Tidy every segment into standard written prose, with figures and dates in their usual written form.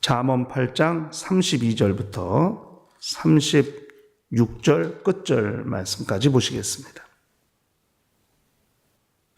잠언 8장 32절부터 36절 끝절 말씀까지 보시겠습니다.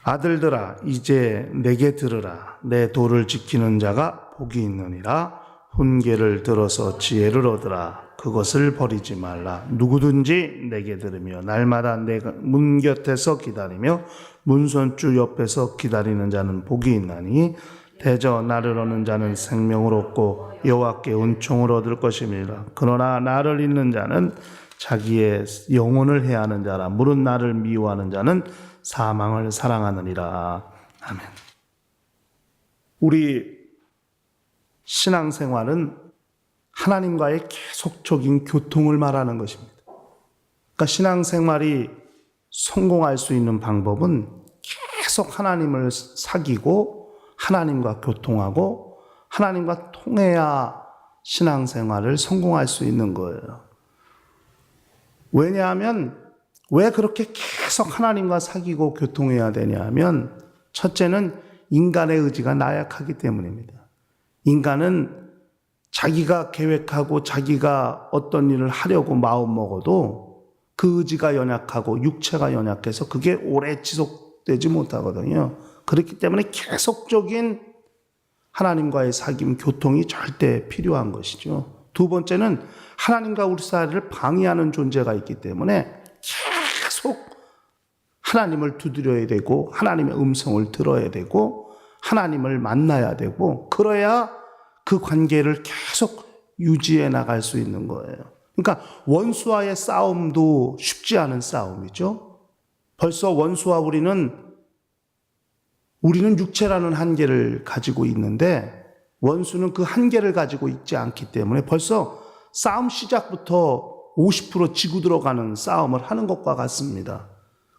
아들들아 이제 내게 들으라. 내 도를 지키는 자가 복이 있느니라. 훈계를 들어서 지혜를 얻으라. 그것을 버리지 말라. 누구든지 내게 들으며 날마다 내가 문 곁에서 기다리며 문선주 옆에서 기다리는 자는 복이 있나니 대저 나를 얻는 자는 생명을 얻고 여호와께 은총을 얻을 것입니다. 그러나 나를 잊는 자는 자기의 영혼을 해하는 자라. 무릇 나를 미워하는 자는 사망을 사랑하느니라. 아멘. 우리 신앙생활은 하나님과의 계속적인 교통을 말하는 것입니다. 그러니까 신앙생활이 성공할 수 있는 방법은 계속 하나님을 사귀고 하나님과 교통하고 하나님과 통해야 신앙생활을 성공할 수 있는 거예요. 왜냐하면 왜 그렇게 계속 하나님과 사귀고 교통해야 되냐 하면 첫째는 인간의 의지가 나약하기 때문입니다. 인간은 자기가 계획하고 자기가 어떤 일을 하려고 마음먹어도 그 의지가 연약하고 육체가 연약해서 그게 오래 지속되지 못하거든요. 그렇기 때문에 계속적인 하나님과의 사귐, 교통이 절대 필요한 것이죠. 두 번째는 하나님과 우리 사이를 방해하는 존재가 있기 때문에 계속 하나님을 두드려야 되고 하나님의 음성을 들어야 되고 하나님을 만나야 되고 그래야 그 관계를 계속 유지해 나갈 수 있는 거예요. 그러니까 원수와의 싸움도 쉽지 않은 싸움이죠. 벌써 원수와 우리는 육체라는 한계를 가지고 있는데 원수는 그 한계를 가지고 있지 않기 때문에 벌써 싸움 시작부터 50% 지고 들어가는 싸움을 하는 것과 같습니다.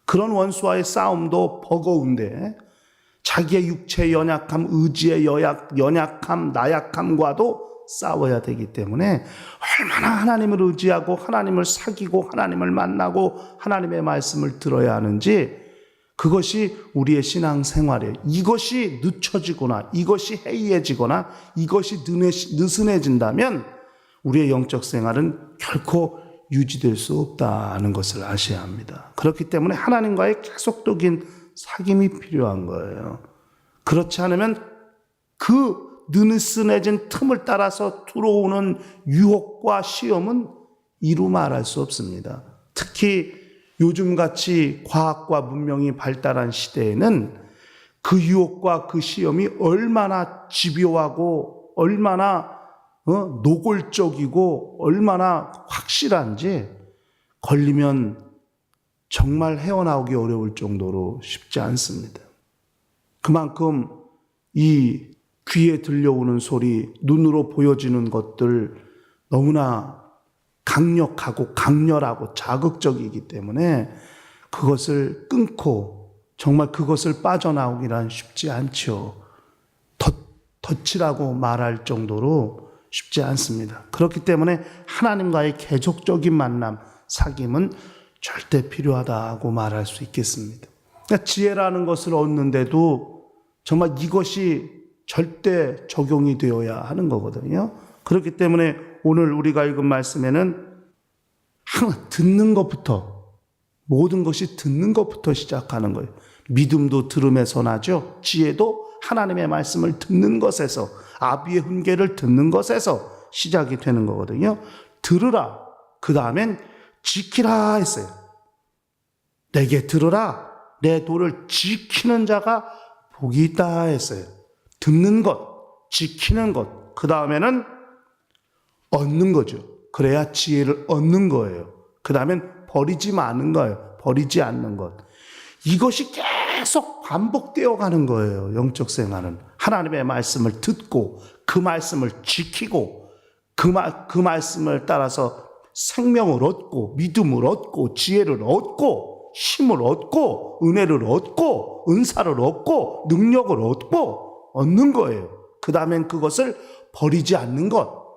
그런 원수와의 싸움도 버거운데 자기의 육체의 연약함, 의지의 연약함, 나약함과도 싸워야 되기 때문에 얼마나 하나님을 의지하고 하나님을 사귀고 하나님을 만나고 하나님의 말씀을 들어야 하는지 그것이 우리의 신앙생활이에요. 이것이 늦춰지거나 이것이 해이해지거나 이것이 느슨해진다면 우리의 영적 생활은 결코 유지될 수 없다는 것을 아셔야 합니다. 그렇기 때문에 하나님과의 계속적인 사귐이 필요한 거예요. 그렇지 않으면 그 느슨해진 틈을 따라서 들어오는 유혹과 시험은 이루 말할 수 없습니다. 특히 요즘같이 과학과 문명이 발달한 시대에는 그 유혹과 그 시험이 얼마나 집요하고 얼마나 노골적이고 얼마나 확실한지 걸리면 정말 헤어나오기 어려울 정도로 쉽지 않습니다. 그만큼 이 귀에 들려오는 소리, 눈으로 보여지는 것들 너무나 강력하고 강렬하고 자극적이기 때문에 그것을 끊고 정말 그것을 빠져나오기란 쉽지 않죠. 덫이라고 말할 정도로 쉽지 않습니다. 그렇기 때문에 하나님과의 계속적인 만남, 사귐은 절대 필요하다고 말할 수 있겠습니다. 그러니까 지혜라는 것을 얻는데도 정말 이것이 절대 적용이 되어야 하는 거거든요. 그렇기 때문에 오늘 우리가 읽은 말씀에는 듣는 것부터, 모든 것이 듣는 것부터 시작하는 거예요. 믿음도 들음에서 나죠. 지혜도 하나님의 말씀을 듣는 것에서, 아비의 훈계를 듣는 것에서 시작이 되는 거거든요. 들으라. 그 다음엔 지키라 했어요. 내게 들으라. 내 도를 지키는 자가 복이 있다 했어요. 듣는 것, 지키는 것. 그 다음에는 얻는 거죠. 그래야 지혜를 얻는 거예요. 그 다음엔 버리지 않는 거예요. 버리지 않는 것. 이것이 계속 반복되어 가는 거예요. 영적 생활은. 하나님의 말씀을 듣고 그 말씀을 지키고 그 말씀을 따라서 생명을 얻고 믿음을 얻고 지혜를 얻고 힘을 얻고 은혜를 얻고 은사를 얻고 능력을 얻고 얻는 거예요. 그 다음엔 그것을 버리지 않는 것.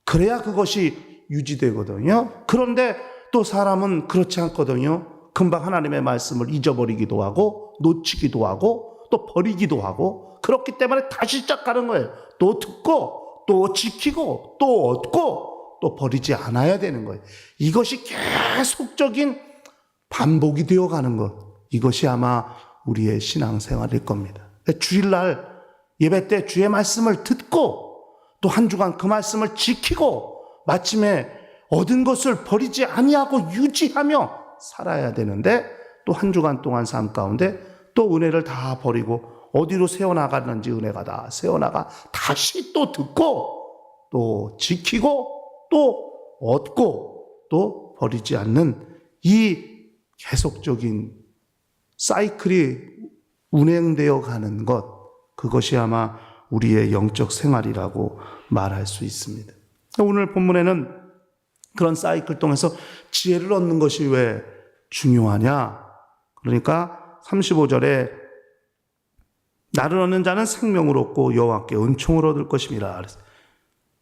그래야 그것이 유지되거든요. 그런데 또 사람은 그렇지 않거든요. 금방 하나님의 말씀을 잊어버리기도 하고 놓치기도 하고 또 버리기도 하고 그렇기 때문에 다시 시작하는 거예요. 또 듣고 또 지키고, 또 얻고, 또 버리지 않아야 되는 거예요. 이것이 계속적인 반복이 되어가는 것. 이것이 아마 우리의 신앙생활일 겁니다. 주일날 예배 때 주의 말씀을 듣고 또 한 주간 그 말씀을 지키고 마침에 얻은 것을 버리지 아니하고 유지하며 살아야 되는데 또 한 주간 동안 삶 가운데 또 은혜를 다 버리고 어디로 새어나가는지 은혜가 다 새어나가 다시 또 듣고 또 지키고 또 얻고 또 버리지 않는 이 계속적인 사이클이 운행되어 가는 것, 그것이 아마 우리의 영적 생활이라고 말할 수 있습니다. 오늘 본문에는 그런 사이클 통해서 지혜를 얻는 것이 왜 중요하냐? 그러니까 35절에 나를 얻는 자는 생명을 얻고 여호와께 은총을 얻을 것임이라.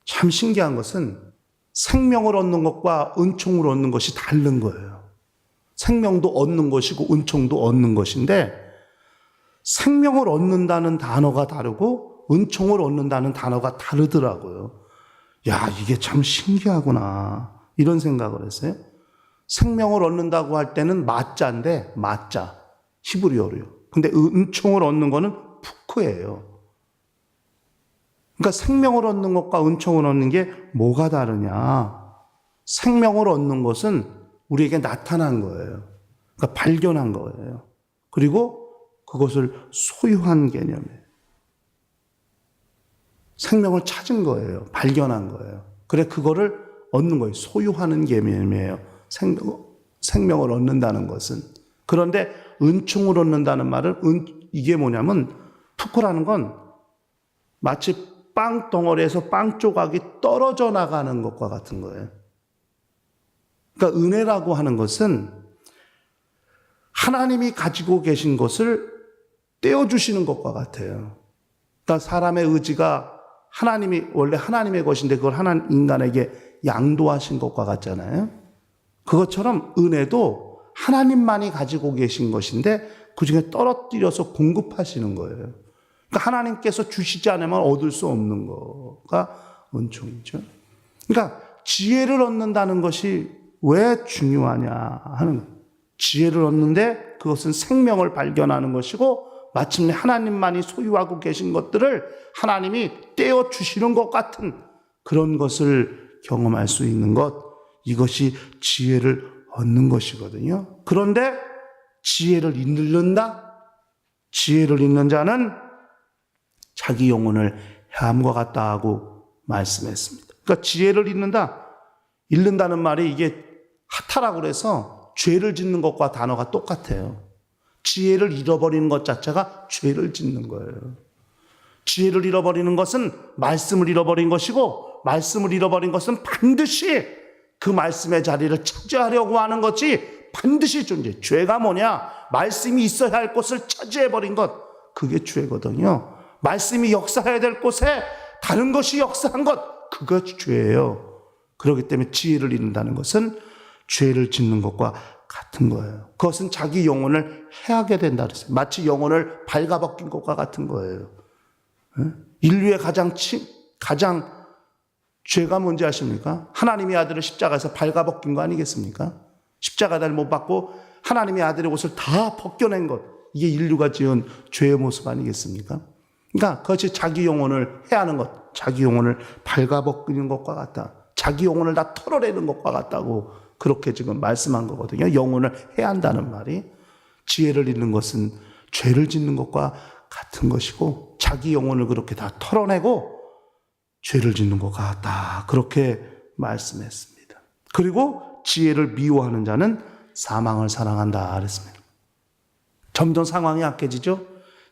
참 신기한 것은 생명을 얻는 것과 은총을 얻는 것이 다른 거예요. 생명도 얻는 것이고 은총도 얻는 것인데 생명을 얻는다는 단어가 다르고 은총을 얻는다는 단어가 다르더라고요. 야, 이게 참 신기하구나 이런 생각을 했어요. 생명을 얻는다고 할 때는 마자인데 마자 히브리어로요. 근데 은총을 얻는 거는 푸크예요. 그러니까 생명을 얻는 것과 은총을 얻는 게 뭐가 다르냐? 생명을 얻는 것은 우리에게 나타난 거예요. 그러니까 발견한 거예요. 그리고 그것을 소유한 개념이에요. 생명을 찾은 거예요. 발견한 거예요. 그래 그거를 얻는 거예요. 소유하는 개념이에요. 생명을 얻는다는 것은. 그런데 은총을 얻는다는 말은 이게 뭐냐면 푸크라는 건 마치 빵 덩어리에서 빵 조각이 떨어져 나가는 것과 같은 거예요. 그러니까 은혜라고 하는 것은 하나님이 가지고 계신 것을 떼어주시는 것과 같아요. 그러니까 사람의 의지가 하나님이 원래 하나님의 것인데 그걸 하나님 인간에게 양도하신 것과 같잖아요. 그것처럼 은혜도 하나님만이 가지고 계신 것인데 그중에 떨어뜨려서 공급하시는 거예요. 그러니까 하나님께서 주시지 않으면 얻을 수 없는 거가 은총이죠. 그러니까 지혜를 얻는다는 것이 왜 중요하냐 하는 거예요. 지혜를 얻는데 그것은 생명을 발견하는 것이고 마침내 하나님만이 소유하고 계신 것들을 하나님이 떼어주시는 것 같은 그런 것을 경험할 수 있는 것, 이것이 지혜를 얻는 것이거든요. 그런데 지혜를 잃는다? 지혜를 잃는 자는 자기 영혼을 해함과 같다 하고 말씀했습니다. 그러니까 지혜를 잃는다는 말이 이게 하타라고 그래서 죄를 짓는 것과 단어가 똑같아요. 지혜를 잃어버리는 것 자체가 죄를 짓는 거예요. 지혜를 잃어버리는 것은 말씀을 잃어버린 것이고 말씀을 잃어버린 것은 반드시 그 말씀의 자리를 차지하려고 하는 것이 반드시 존재해요. 죄가 뭐냐? 말씀이 있어야 할 곳을 차지해버린 것, 그게 죄거든요. 말씀이 역사해야 될 곳에 다른 것이 역사한 것, 그것이 죄예요. 그렇기 때문에 지혜를 잃는다는 것은 죄를 짓는 것과 같은 거예요. 그것은 자기 영혼을 해하게 된다 그랬어요. 마치 영혼을 발가벗긴 것과 같은 거예요. 인류의 가장 죄가 뭔지 아십니까? 하나님의 아들을 십자가에서 발가벗긴 거 아니겠습니까? 십자가를 못 받고 하나님의 아들의 옷을 다 벗겨낸 것, 이게 인류가 지은 죄의 모습 아니겠습니까? 그러니까 그것이 자기 영혼을 해하는 것, 자기 영혼을 발가벗기는 것과 같다. 자기 영혼을 다 털어내는 것과 같다고 그렇게 지금 말씀한 거거든요. 영혼을 해한다는 말이. 지혜를 잃는 것은 죄를 짓는 것과 같은 것이고 자기 영혼을 그렇게 다 털어내고 죄를 짓는 것 같다. 그렇게 말씀했습니다. 그리고 지혜를 미워하는 자는 사망을 사랑한다 그랬습니다. 점점 상황이 악해지죠.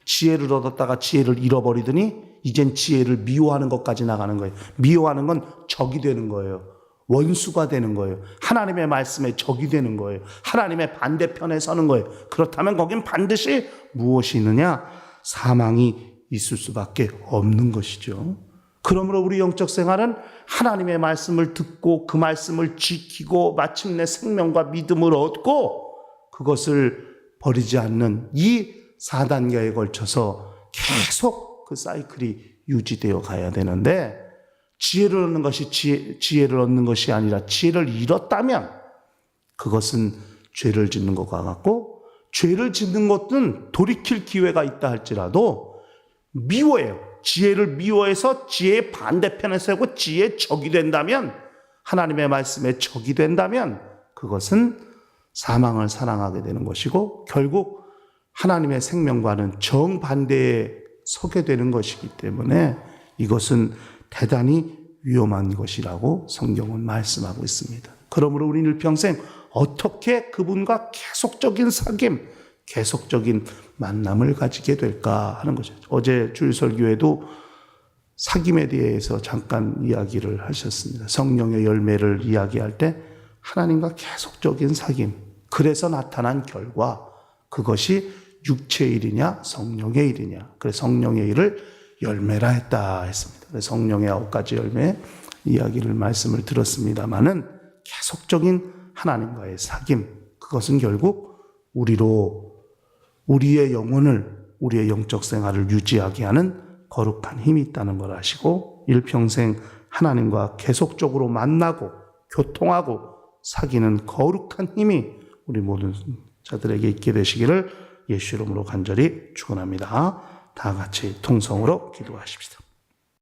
지혜를 얻었다가 지혜를 잃어버리더니 이젠 지혜를 미워하는 것까지 나가는 거예요. 미워하는 건 적이 되는 거예요. 원수가 되는 거예요. 하나님의 말씀에 적이 되는 거예요. 하나님의 반대편에 서는 거예요. 그렇다면 거긴 반드시 무엇이 있느냐? 사망이 있을 수밖에 없는 것이죠. 그러므로 우리 영적 생활은 하나님의 말씀을 듣고 그 말씀을 지키고 마침내 생명과 믿음을 얻고 그것을 버리지 않는 이 4단계에 걸쳐서 계속 그 사이클이 유지되어 가야 되는데 지혜를 얻는 것이 지혜를 얻는 것이 아니라 지혜를 잃었다면 그것은 죄를 짓는 것과 같고, 죄를 짓는 것은 돌이킬 기회가 있다 할지라도 미워해요. 지혜를 미워해서 지혜의 반대편에 서고 지혜의 적이 된다면, 하나님의 말씀에 적이 된다면 그것은 사망을 사랑하게 되는 것이고 결국 하나님의 생명과는 정반대에 서게 되는 것이기 때문에 이것은 대단히 위험한 것이라고 성경은 말씀하고 있습니다. 그러므로 우리는 일평생 어떻게 그분과 계속적인 사귐, 계속적인 만남을 가지게 될까 하는 거죠. 어제 주일 설교에도 사귐에 대해서 잠깐 이야기를 하셨습니다. 성령의 열매를 이야기할 때 하나님과 계속적인 사귐, 그래서 나타난 결과, 그것이 육체의 일이냐 성령의 일이냐. 그래서 성령의 일을 열매라 했다 했습니다. 그래서 성령의 9가지 열매 이야기를 말씀을 들었습니다마는 계속적인 하나님과의 사귐, 그것은 결국 우리의 영혼을, 우리의 영적 생활을 유지하게 하는 거룩한 힘이 있다는 걸 아시고 일평생 하나님과 계속적으로 만나고 교통하고 사귀는 거룩한 힘이 우리 모든 자들에게 있게 되시기를 예수 이름으로 간절히 축원합니다. 다 같이 통성으로 기도하십시다.